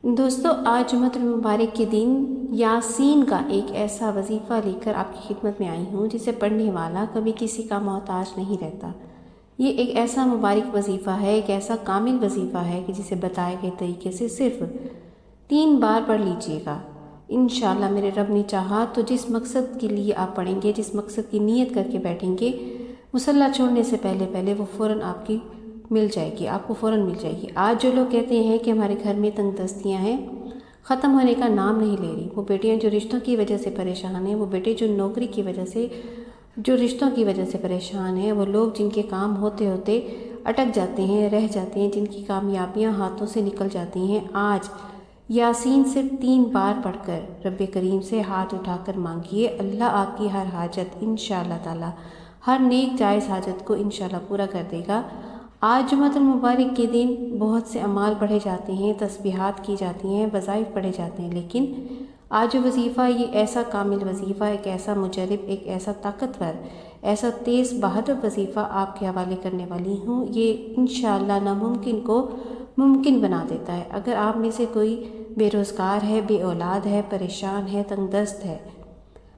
دوستو، آج جمعۃ المبارک کے دن یاسین کا ایک ایسا وظیفہ لے کر آپ کی خدمت میں آئی ہوں جسے پڑھنے والا کبھی کسی کا محتاج نہیں رہتا۔ یہ ایک ایسا مبارک وظیفہ ہے، ایک ایسا کامل وظیفہ ہے کہ جسے بتائے گئے طریقے سے صرف 3 بار پڑھ لیجئے گا۔ انشاءاللہ میرے رب نے چاہا تو جس مقصد کے لیے آپ پڑھیں گے، جس مقصد کی نیت کر کے بیٹھیں گے، مصلی چھوڑنے سے پہلے وہ فوراً آپ کی مل جائے گی، آپ کو فوراً مل جائے گی۔ آج جو لوگ کہتے ہیں کہ ہمارے گھر میں تنگ دستیاں ہیں، ختم ہونے کا نام نہیں لے رہی، وہ بیٹیاں جو رشتوں کی وجہ سے پریشان ہیں، وہ بیٹے جو نوکری کی وجہ سے، جو رشتوں کی وجہ سے پریشان ہیں، وہ لوگ جن کے کام ہوتے ہوتے اٹک جاتے ہیں، رہ جاتے ہیں، جن کی کامیابیاں ہاتھوں سے نکل جاتی ہیں، آج یاسین صرف 3 بار پڑھ کر رب کریم سے ہاتھ اٹھا کر مانگیے، اللہ آپ کی ہر حاجت انشاءاللہ تعالی، ہر نیک جائز حاجت کو انشاءاللہ پورا کر دے گا۔ آج جمعۃ المبارک کے دن بہت سے اعمال پڑھے جاتے ہیں، تسبیحات کی جاتی ہیں، وظائف پڑھے جاتے ہیں، لیکن آج جو وظیفہ، یہ ایسا کامل وظیفہ، ایک ایسا مجرب، ایک ایسا طاقتور، ایسا تیز بہادر وظیفہ آپ کے حوالے کرنے والی ہوں۔ یہ انشاءاللہ ناممکن کو ممکن بنا دیتا ہے۔ اگر آپ میں سے کوئی بے روزگار ہے، بے اولاد ہے، پریشان ہے، تنگ دست ہے،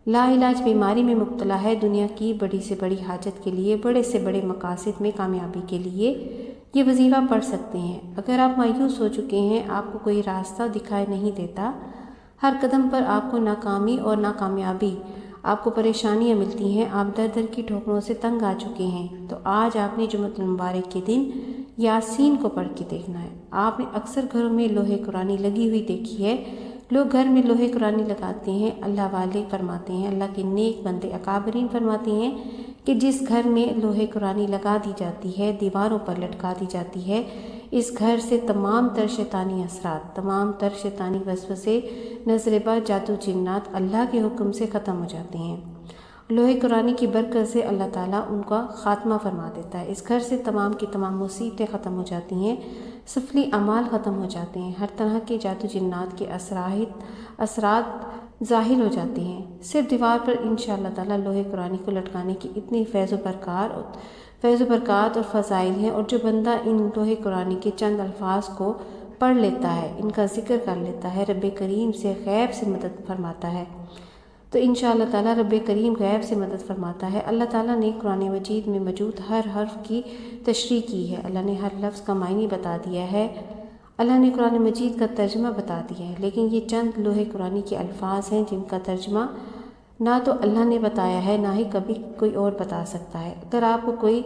لا علاج بیماری میں مبتلا ہے، دنیا کی بڑی سے بڑی حاجت کے لیے، بڑے سے بڑے مقاصد میں کامیابی کے لیے یہ وظیفہ پڑھ سکتے ہیں۔ اگر آپ مایوس ہو چکے ہیں، آپ کو کوئی راستہ دکھائی نہیں دیتا، ہر قدم پر آپ کو ناکامی اور ناکامیابی، آپ کو پریشانیاں ملتی ہیں، آپ در در کی ٹھوکروں سے تنگ آ چکے ہیں، تو آج آپ نے جمعۃ المبارک کے دن یاسین کو پڑھ کے دیکھنا ہے۔ آپ نے اکثر گھروں میں لوہے قرآنی لگی ہوئی دیکھی ہے، لوگ گھر میں لوہے قرآنی لگاتے ہیں، اللہ والے فرماتے ہیں، اللہ کے نیک بندے اکابرین فرماتے ہیں کہ جس گھر میں لوہے قرآنی لگا دی جاتی ہے، دیواروں پر لٹکا دی جاتی ہے، اس گھر سے تمام تر شیطانی اثرات، تمام تر شیطانی وسوسے، نظر بد، جادو جنات اللہ کے حکم سے ختم ہو جاتے ہیں۔ لوہے قرآنی کی برکت سے اللہ تعالیٰ ان کا خاتمہ فرما دیتا ہے، اس گھر سے تمام کی تمام مصیبتیں ختم ہو جاتی ہیں، سفلی اعمال ختم ہو جاتے ہیں، ہر طرح کے جادو جنات کے اثرات ظاہر ہو جاتے ہیں۔ صرف دیوار پر انشاءاللہ تعالیٰ لوہے قرآنی کو لٹکانے کی اتنی فیض و برکات اور فضائل ہیں، اور جو بندہ ان لوہے قرآنی کے چند الفاظ کو پڑھ لیتا ہے، ان کا ذکر کر لیتا ہے، رب کریم سے غیب سے مدد فرماتا ہے، تو انشاءاللہ تعالیٰ رب کریم غیب سے مدد فرماتا ہے۔ اللہ تعالیٰ نے قرآن مجید میں موجود ہر حرف کی تشریح کی ہے، اللہ نے ہر لفظ کا معنی بتا دیا ہے، اللہ نے قرآن مجید کا ترجمہ بتا دیا ہے، لیکن یہ چند لوہے قرآنی کے الفاظ ہیں جن کا ترجمہ نہ تو اللہ نے بتایا ہے، نہ ہی کبھی کوئی اور بتا سکتا ہے۔ اگر آپ کو کوئی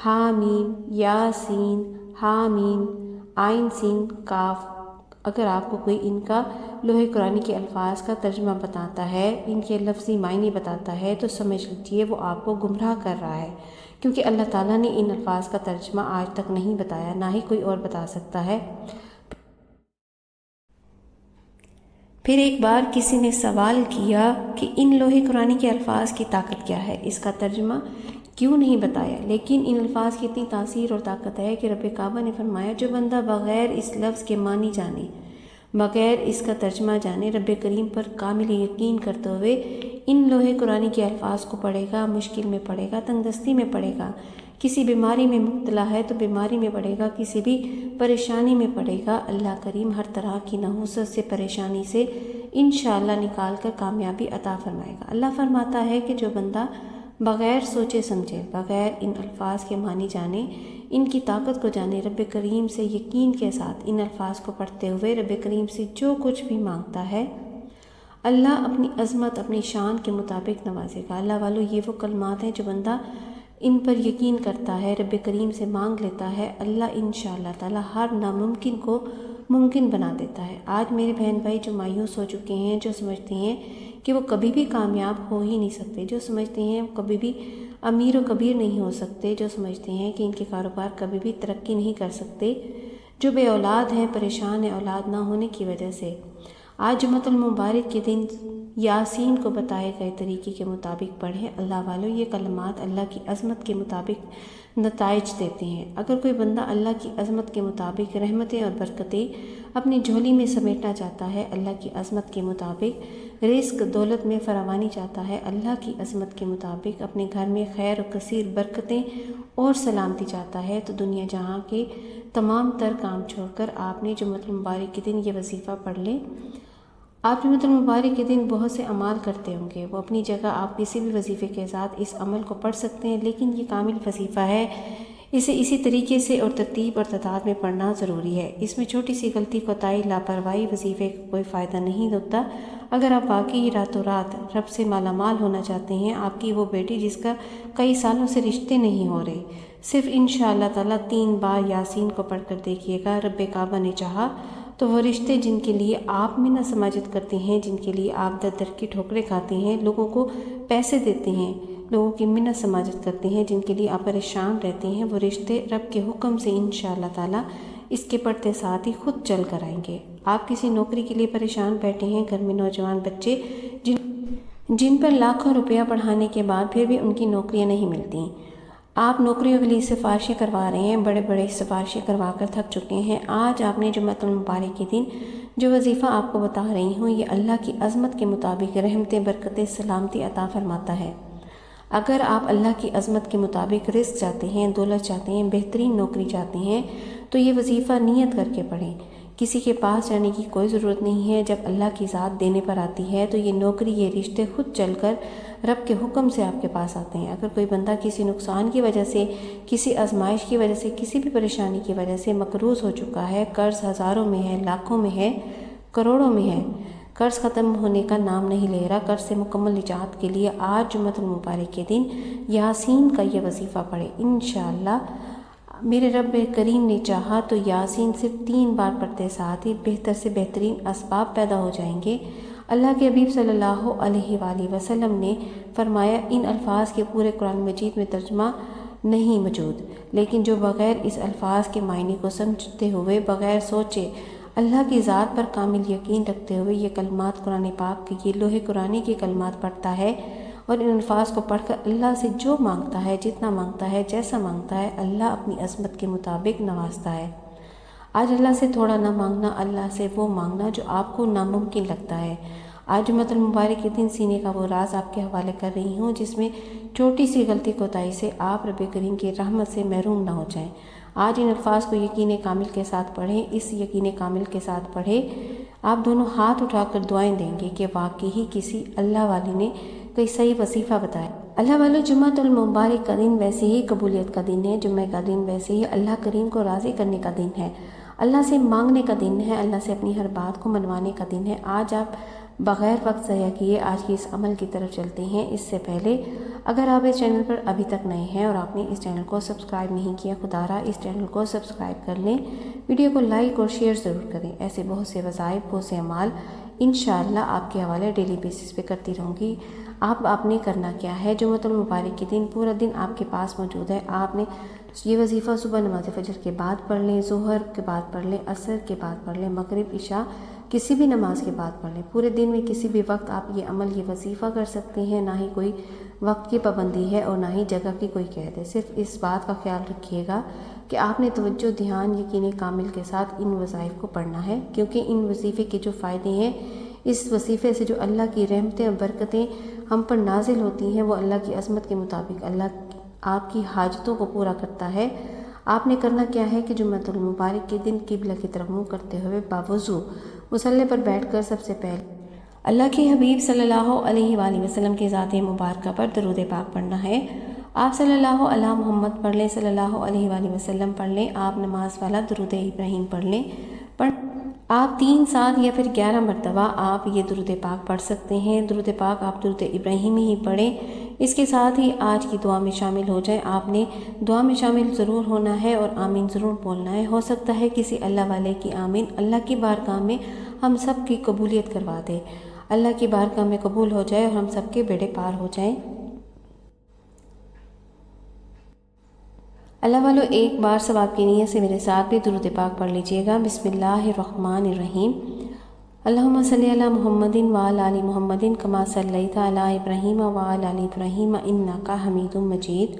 حامیم، یاسین، حامیم، عین سین کاف، اگر آپ کو کوئی ان کا لوہے قرآنی کے الفاظ کا ترجمہ بتاتا ہے، ان کے لفظی معنی بتاتا ہے، تو سمجھ لیجیے وہ آپ کو گمراہ کر رہا ہے، کیونکہ اللہ تعالیٰ نے ان الفاظ کا ترجمہ آج تک نہیں بتایا، نہ ہی کوئی اور بتا سکتا ہے۔ پھر ایک بار کسی نے سوال کیا کہ ان لوہے قرآنی کے الفاظ کی طاقت کیا ہے، اس کا ترجمہ کیوں نہیں بتایا؟ لیکن ان الفاظ کی اتنی تاثیر اور طاقت ہے کہ رب کعبہ نے فرمایا، جو بندہ بغیر اس لفظ کے معنی جانے، بغیر اس کا ترجمہ جانے، رب کریم پر کامل یقین کرتے ہوئے ان لوہے قرآنی کے الفاظ کو پڑھے گا، مشکل میں پڑھے گا، تنگ دستی میں پڑھے گا، کسی بیماری میں مبتلا ہے تو بیماری میں پڑھے گا، کسی بھی پریشانی میں پڑھے گا، اللہ کریم ہر طرح کی نحوست سے، پریشانی سے انشاءاللہ نکال کر کامیابی عطا فرمائے گا۔ اللہ فرماتا ہے کہ جو بندہ بغیر سوچے سمجھے، بغیر ان الفاظ کے معنی جانے، ان کی طاقت کو جانے، رب کریم سے یقین کے ساتھ ان الفاظ کو پڑھتے ہوئے رب کریم سے جو کچھ بھی مانگتا ہے، اللہ اپنی عظمت، اپنی شان کے مطابق نوازے گا۔ اللہ والو، یہ وہ کلمات ہیں جو بندہ ان پر یقین کرتا ہے، رب کریم سے مانگ لیتا ہے، اللہ انشاءاللہ تعالی ہر ناممکن کو ممکن بنا دیتا ہے۔ آج میرے بہن بھائی جو مایوس ہو چکے ہیں، جو سمجھتے ہیں کہ وہ کبھی بھی کامیاب ہو ہی نہیں سکتے، جو سمجھتے ہیں وہ کبھی بھی امیر و کبیر نہیں ہو سکتے، جو سمجھتے ہیں کہ ان کے کاروبار کبھی بھی ترقی نہیں کر سکتے، جو بے اولاد ہیں، پریشان ہیں اولاد نہ ہونے کی وجہ سے، آج جمعۃ المبارک کے دن یاسین کو بتائے گئے طریقے کے مطابق پڑھیں۔ اللہ والو، یہ کلمات اللہ کی عظمت کے مطابق نتائج دیتے ہیں۔ اگر کوئی بندہ اللہ کی عظمت کے مطابق رحمتیں اور برکتیں اپنی جھولی میں سمیٹنا چاہتا ہے، اللہ کی عظمت کے مطابق رزق دولت میں فراوانی چاہتا ہے، اللہ کی عظمت کے مطابق اپنے گھر میں خیر و کثیر برکتیں اور سلامتی چاہتا ہے، تو دنیا جہاں کے تمام تر کام چھوڑ کر آپ نے جمعۃ المبارک کے دن یہ وظیفہ پڑھ لیں۔ آپ جمعۃ المبارک کے دن بہت سے اعمال کرتے ہوں گے، وہ اپنی جگہ آپ کسی بھی وظیفے کے ساتھ اس عمل کو پڑھ سکتے ہیں، لیکن یہ کامل وظیفہ ہے، اسے اسی طریقے سے اور ترتیب اور تعداد میں پڑھنا ضروری ہے۔ اس میں چھوٹی سی غلطی، کوتاہی، لاپرواہی وظیفے کا کوئی فائدہ نہیں ہوتا۔ اگر آپ واقعی راتوں رات رب سے مالا مال ہونا چاہتے ہیں، آپ کی وہ بیٹی جس کا کئی سالوں سے رشتے نہیں ہو رہے، صرف انشاءاللہ تعالیٰ 3 بار یاسین کو پڑھ کر دیکھیے گا، رب کعبہ نے چاہا تو وہ رشتے جن کے لیے آپ منت سماجت کرتے ہیں، جن کے لیے آپ در در کی ٹھوکریں کھاتے ہیں، لوگوں کو پیسے دیتے ہیں، لوگوں کی منت سماجت کرتے ہیں، جن کے لیے آپ پریشان رہتے ہیں، وہ رشتے رب کے حکم سے انشاءاللہ تعالیٰ اس کے پڑھتے ساتھ ہی خود چل کر آئیں گے۔ آپ کسی نوکری کے لیے پریشان بیٹھے ہیں، گھر میں نوجوان بچے جن پر لاکھوں روپیہ پڑھانے کے بعد پھر بھی ان کی نوکریاں نہیں ملتی، آپ نوکریوں کے لیے سفارشیں کروا رہے ہیں، بڑے بڑے سفارشیں کروا کر تھک چکے ہیں، آج آپ نے جمعۃ المبارک کے دن جو وظیفہ آپ کو بتا رہی ہوں، یہ اللہ کی عظمت کے مطابق رحمتیں، برکتیں، سلامتی عطا فرماتا ہے۔ اگر آپ اللہ کی عظمت کے مطابق رزق چاہتے ہیں، دولت چاہتے ہیں، بہترین نوکری چاہتے ہیں، تو یہ وظیفہ نیت کر کے پڑھیں۔ کسی کے پاس جانے کی کوئی ضرورت نہیں ہے، جب اللہ کی ذات دینے پر آتی ہے تو یہ نوکری، یہ رشتے خود چل کر رب کے حکم سے آپ کے پاس آتے ہیں۔ اگر کوئی بندہ کسی نقصان کی وجہ سے، کسی آزمائش کی وجہ سے، کسی بھی پریشانی کی وجہ سے مقروض ہو چکا ہے، قرض ہزاروں میں ہے، لاکھوں میں ہے، کروڑوں میں ہے، قرض ختم ہونے کا نام نہیں لے رہا، قرض سے مکمل نجات کے لیے آج جمعۃ المبارک کے دن یاسین کا یہ وظیفہ پڑھے، انشاءاللہ میرے رب کریم نے چاہا تو یاسین صرف 3 بار پڑھتے ساتھ ہی بہتر سے بہترین اسباب پیدا ہو جائیں گے۔ اللہ کے حبیب صلی اللہ علیہ وآلہ وسلم نے فرمایا، ان الفاظ کے پورے قرآن مجید میں ترجمہ نہیں موجود، لیکن جو بغیر اس الفاظ کے معنی کو سمجھتے ہوئے، بغیر سوچے، اللہ کی ذات پر کامل یقین رکھتے ہوئے یہ کلمات قرآن پاک کے، یہ لوح قرآنی کے کلمات پڑھتا ہے اور ان الفاظ کو پڑھ کر اللہ سے جو مانگتا ہے، جتنا مانگتا ہے، جیسا مانگتا ہے، اللہ اپنی عظمت کے مطابق نوازتا ہے۔ آج اللہ سے تھوڑا نہ مانگنا، اللہ سے وہ مانگنا جو آپ کو ناممکن لگتا ہے۔ آج جمعۃ المبارک کے دن سینے کا وہ راز آپ کے حوالے کر رہی ہوں جس میں چھوٹی سی غلطی کوتاہی سے آپ رب کریم کی رحمت سے محروم نہ ہو جائیں۔ آج ان الفاظ کو یقین کامل کے ساتھ پڑھیں، اس یقین کامل کے ساتھ پڑھیں، آپ دونوں ہاتھ اٹھا کر دعائیں دیں گے کہ واقعی کسی اللہ والے نے کوئی صحیح وظیفہ بتایا۔ اللہ والے، جمعۃ المبارک کا دن ویسے ہی قبولیت کا دن ہے، جمعہ کا دن ویسے ہی اللہ کریم کو راضی کرنے کا دن ہے، اللہ سے مانگنے کا دن ہے، اللہ سے اپنی ہر بات کو منوانے کا دن ہے۔ آج آپ بغیر وقت ضائع کیے آج کی اس عمل کی طرف چلتے ہیں۔ اس سے پہلے اگر آپ اس چینل پر ابھی تک نئے ہیں اور آپ نے اس چینل کو سبسکرائب نہیں کیا، خدا را اس چینل کو سبسکرائب کر لیں، ویڈیو کو لائک اور شیئر ضرور کریں۔ ایسے بہت سے وظائف، بہت سے اعمال انشاءاللہ آپ کے حوالے ڈیلی بیسس پہ کرتی رہوں گی۔ آپ نے کرنا کیا ہے، جمعۃ المبارک کے دن پورا دن آپ کے پاس موجود ہے، آپ نے یہ وظیفہ صبح نماز فجر کے بعد پڑھ لیں، ظہر کے بعد پڑھ لیں، عصر کے بعد پڑھ لیں، مغرب عشاء کسی بھی نماز کے بعد پڑھ لیں۔ پورے دن میں کسی بھی وقت آپ یہ عمل، یہ وظیفہ کر سکتے ہیں، نہ ہی کوئی وقت کی پابندی ہے اور نہ ہی جگہ کی کوئی قید ہے۔ صرف اس بات کا خیال رکھیے گا کہ آپ نے توجہ، دھیان، یقین کامل کے ساتھ ان وظائف کو پڑھنا ہے، کیونکہ ان وظیفے کے جو فائدے ہیں، اس وظیفے سے جو اللہ کی رحمتیں اور برکتیں ہم پر نازل ہوتی ہیں، وہ اللہ کی عظمت کے مطابق اللہ آپ کی حاجتوں کو پورا کرتا ہے۔ آپ نے کرنا کیا ہے کہ جمعۃ المبارک کے دن قبلہ کی طرف منہ کرتے ہوئے باوضو مصلی پر بیٹھ کر سب سے پہلے اللہ کے حبیب صلی اللہ علیہ وآلہ وسلم کی ذات مبارکہ پر درود پاک پڑھنا ہے۔ آپ صلی اللہ علیہ محمد پڑھ لیں، صلی اللہ علیہ وآلہ وسلم پڑھ لیں، آپ نماز والا درود ابراہیم پڑھ لیں، آپ 3، 7 یا پھر 11 مرتبہ آپ یہ درود پاک پڑھ سکتے ہیں۔ درود پاک آپ درود ابراہیم ہی پڑھیں، اس کے ساتھ ہی آج کی دعا میں شامل ہو جائیں۔ آپ نے دعا میں شامل ضرور ہونا ہے اور آمین ضرور بولنا ہے۔ ہو سکتا ہے کسی اللہ والے کی آمین اللہ کی بارگاہ میں ہم سب کی قبولیت کروا دے، اللہ کی بارگاہ میں قبول ہو جائے اور ہم سب کے بیڑے پار ہو جائیں۔ اللہ والو، ایک بار ثواب کی نیت سے میرے ساتھ بھی درود پاک پڑھ لیجئے گا۔ بسم اللہ الرحمن الرحیم۔ اللہم صلی علی محمد وعلی آل محمد کما صلیت علی ابراہیم وعلی آل ابراہیم انک حمید مجید۔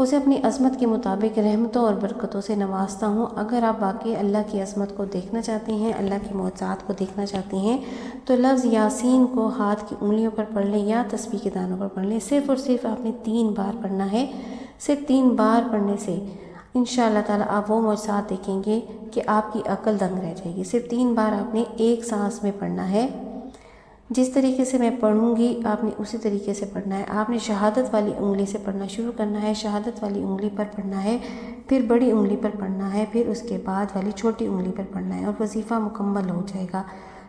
اسے اپنی عظمت کے مطابق رحمتوں اور برکتوں سے نوازتا ہوں۔ اگر آپ واقعی اللہ کی عظمت کو دیکھنا چاہتے ہیں، اللہ کی معجزات کو دیکھنا چاہتے ہیں، تو لفظ یاسین کو ہاتھ کی انگلیوں پر پڑھ لیں یا تسبیح کے دانوں پر پڑھ لیں۔ صرف اور صرف آپ نے 3 بار پڑھنا ہے۔ صرف 3 بار پڑھنے سے انشاءاللہ تعالیٰ آپ وہ معجزات دیکھیں گے کہ آپ کی عقل دنگ رہ جائے گی۔ صرف 3 بار آپ نے ایک سانس میں پڑھنا ہے۔ جس طریقے سے میں پڑھوں گی آپ نے اسی طریقے سے پڑھنا ہے۔ آپ نے شہادت والی انگلی سے پڑھنا شروع کرنا ہے، شہادت والی انگلی پر پڑھنا ہے، پھر بڑی انگلی پر پڑھنا ہے، پھر اس کے بعد والی چھوٹی انگلی پر پڑھنا ہے، اور وظیفہ مکمل ہو جائے گا۔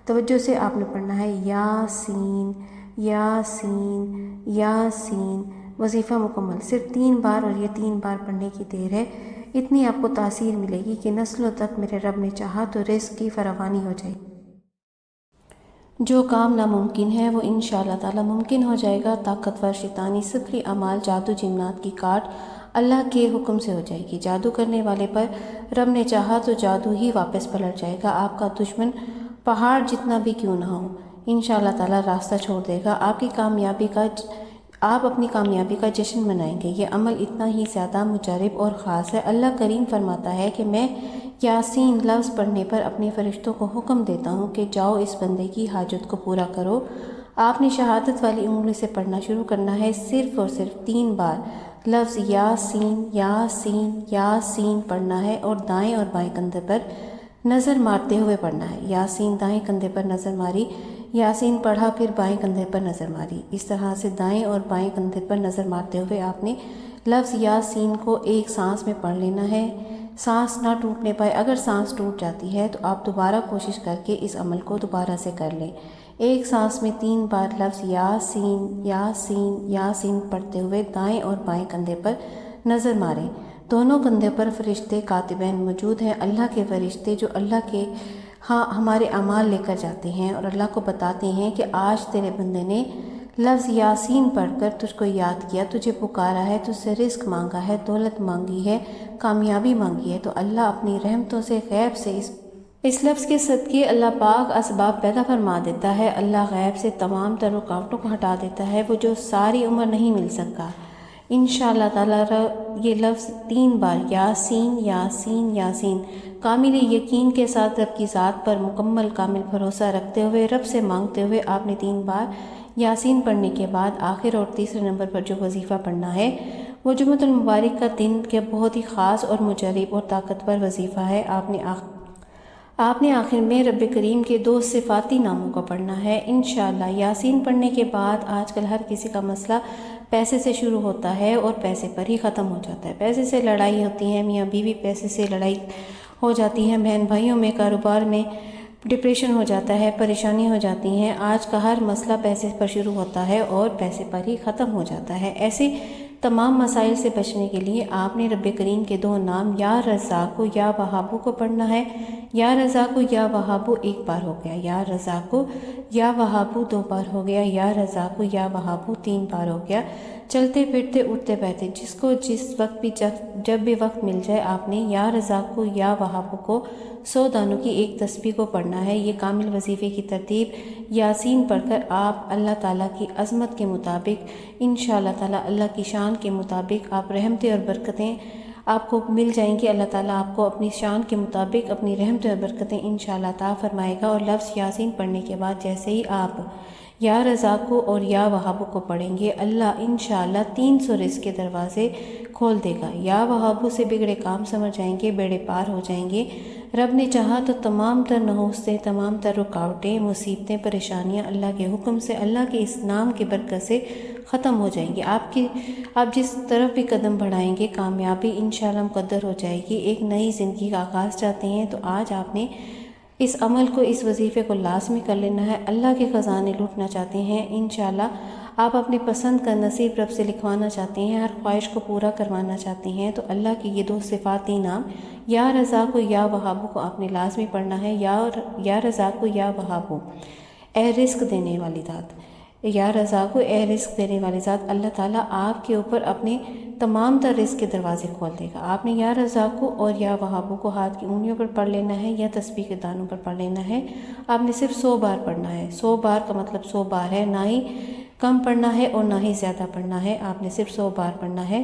توجہ سے آپ نے پڑھنا ہے یاسین یاسین یاسین، وظیفہ مکمل صرف 3 بار، اور یہ 3 بار پڑھنے کی دیر ہے۔ اتنی آپ کو تاثیر ملے گی کہ نسلوں تک میرے رب نے چاہا تو رزق کی فراوانی ہو جائے گی۔ جو کام ناممکن ہے وہ انشاءاللہ تعالیٰ ممکن ہو جائے گا۔ طاقتور شیطانی سفلی اعمال، جادو جنات کی کاٹ اللہ کے حکم سے ہو جائے گی۔ جادو کرنے والے پر رب نے چاہا تو جادو ہی واپس پلٹ جائے گا۔ آپ کا دشمن پہاڑ جتنا بھی کیوں نہ ہو، انشاءاللہ تعالیٰ راستہ چھوڑ دے گا۔ آپ اپنی کامیابی کا جشن منائیں گے۔ یہ عمل اتنا ہی زیادہ مجرب اور خاص ہے۔ اللہ کریم فرماتا ہے کہ میں یاسین لفظ پڑھنے پر اپنے فرشتوں کو حکم دیتا ہوں کہ جاؤ اس بندے کی حاجت کو پورا کرو۔ آپ نے شہادت والی انگلی سے پڑھنا شروع کرنا ہے۔ صرف اور صرف 3 بار لفظ یاسین یاسین یاسین پڑھنا ہے، اور دائیں اور بائیں کندھے پر نظر مارتے ہوئے پڑھنا ہے۔ یاسین، دائیں کندھے پر نظر ماری، یاسین پڑھا، پھر بائیں کندھے پر نظر ماری۔ اس طرح سے دائیں اور بائیں کندھے پر نظر مارتے ہوئے آپ نے لفظ یاسین کو ایک سانس میں پڑھ لینا ہے، سانس نہ ٹوٹنے پائے۔ اگر سانس ٹوٹ جاتی ہے تو آپ دوبارہ کوشش کر کے اس عمل کو دوبارہ سے کر لیں۔ ایک سانس میں 3 بار لفظ یاسین یاسین یاسین پڑھتے ہوئے دائیں اور بائیں کندھے پر نظر ماریں۔ دونوں کندھے پر فرشتے کاتبین موجود ہیں، اللہ کے فرشتے جو اللہ کے ہاں ہمارے اعمال لے کر جاتے ہیں اور اللہ کو بتاتے ہیں کہ آج تیرے بندے نے لفظ یاسین پڑھ کر تجھ کو یاد کیا، تجھے پکارا ہے، تجھ سے رزق مانگا ہے، دولت مانگی ہے، کامیابی مانگی ہے، تو اللہ اپنی رحمتوں سے غیب سے اس لفظ کے صدقے اللہ پاک اسباب پیدا فرما دیتا ہے۔ اللہ غیب سے تمام تر رکاوٹوں کو ہٹا دیتا ہے، وہ جو ساری عمر نہیں مل سکا۔ انشاءاللہ تعالیٰ یہ لفظ 3 بار یاسین یاسین یاسین کامل یقین کے ساتھ رب کی ذات پر مکمل کامل بھروسہ رکھتے ہوئے رب سے مانگتے ہوئے آپ نے 3 بار یاسین پڑھنے کے بعد آخر اور تیسرے نمبر پر جو وظیفہ پڑھنا ہے وہ جمعۃ المبارک کا دن کے بہت ہی خاص اور مجرب اور طاقتور وظیفہ ہے۔ آپ نے آخر میں رب کریم کے 2 صفاتی ناموں کو پڑھنا ہے انشاءاللہ۔ یاسین پڑھنے کے بعد آج کل ہر کسی کا مسئلہ پیسے سے شروع ہوتا ہے اور پیسے پر ہی ختم ہو جاتا ہے۔ پیسے سے لڑائی ہوتی ہے، میاں بیوی پیسے سے لڑائی ہو جاتی ہے، بہن بھائیوں میں، کاروبار میں ڈپریشن ہو جاتا ہے، پریشانی ہو جاتی ہیں۔ آج کا ہر مسئلہ پیسے پر شروع ہوتا ہے اور پیسے پر ہی ختم ہو جاتا ہے۔ ایسے تمام مسائل سے بچنے کے لیے آپ نے رب کریم کے 2 نام یا رزاق یا وہابو کو پڑھنا ہے۔ یا رزاق یا وہابو 1 بار ہو گیا، یا رزاق یا وہابو 2 بار ہو گیا، یا رزاق یا وہابو 3 بار ہو گیا۔ چلتے پھرتے اٹھتے بیٹھتے جس کو جس وقت بھی جب بھی وقت مل جائے آپ نے یا رزاق یا وہابو کو 100 دانوں کی ایک تسبیح کو پڑھنا ہے۔ یہ کامل وظیفے کی ترتیب یاسین پڑھ کر آپ اللہ تعالیٰ کی عظمت کے مطابق انشاءاللہ تعالیٰ اللہ کی شان کے مطابق آپ رحمتیں اور برکتیں آپ کو مل جائیں گی۔ اللہ تعالیٰ آپ کو اپنی شان کے مطابق اپنی رحمتیں اور برکتیں انشاءاللہ عطا فرمائے گا۔ اور لفظ یاسین پڑھنے کے بعد جیسے ہی آپ یا رزاق اور یا وہابو کو پڑھیں گے اللہ انشاءاللہ 300 رزق کے دروازے کھول دے گا۔ یا وہابو سے بگڑے کام سمجھ جائیں گے، بیڑے پار ہو جائیں گے۔ رب نے چاہا تو تمام تر نحوستیں، تمام تر رکاوٹیں، مصیبتیں، پریشانیاں اللہ کے حکم سے، اللہ کے اس نام کی برکت سے ختم ہو جائیں گی۔ آپ جس طرف بھی قدم بڑھائیں گے کامیابی انشاءاللہ مقدر ہو جائے گی۔ ایک نئی زندگی کا آغاز چاہتے ہیں تو آج آپ نے اس عمل کو، اس وظیفے کو لازمی کر لینا ہے۔ اللہ کے خزانے لوٹنا چاہتے ہیں انشاءاللہ، آپ اپنے پسند کا نصیب رب سے لکھوانا چاہتے ہیں، ہر خواہش کو پورا کروانا چاہتے ہیں تو اللہ کے یہ 2 صفاتی نام یا رزاق یا وہابو کو آپ نے لازمی پڑھنا ہے۔ یا رزاق یا وہابو، اے رزق دینے والی ذات، یا رزاق اے رزق دینے والی ذات، اللہ تعالیٰ آپ کے اوپر اپنے تمام تر رزق کے دروازے کھول دے گا۔ آپ نے یا رزاق اور یا وہابو کو ہاتھ کی انگلیوں پر پڑھ لینا ہے یا تسبیح کے دانوں پر پڑھ لینا ہے۔ آپ نے صرف 100 بار پڑھنا ہے۔ 100 بار کا مطلب 100 بار ہے، نہ ہی کم پڑھنا ہے اور نہ ہی زیادہ پڑھنا ہے، آپ نے صرف 100 بار پڑھنا ہے۔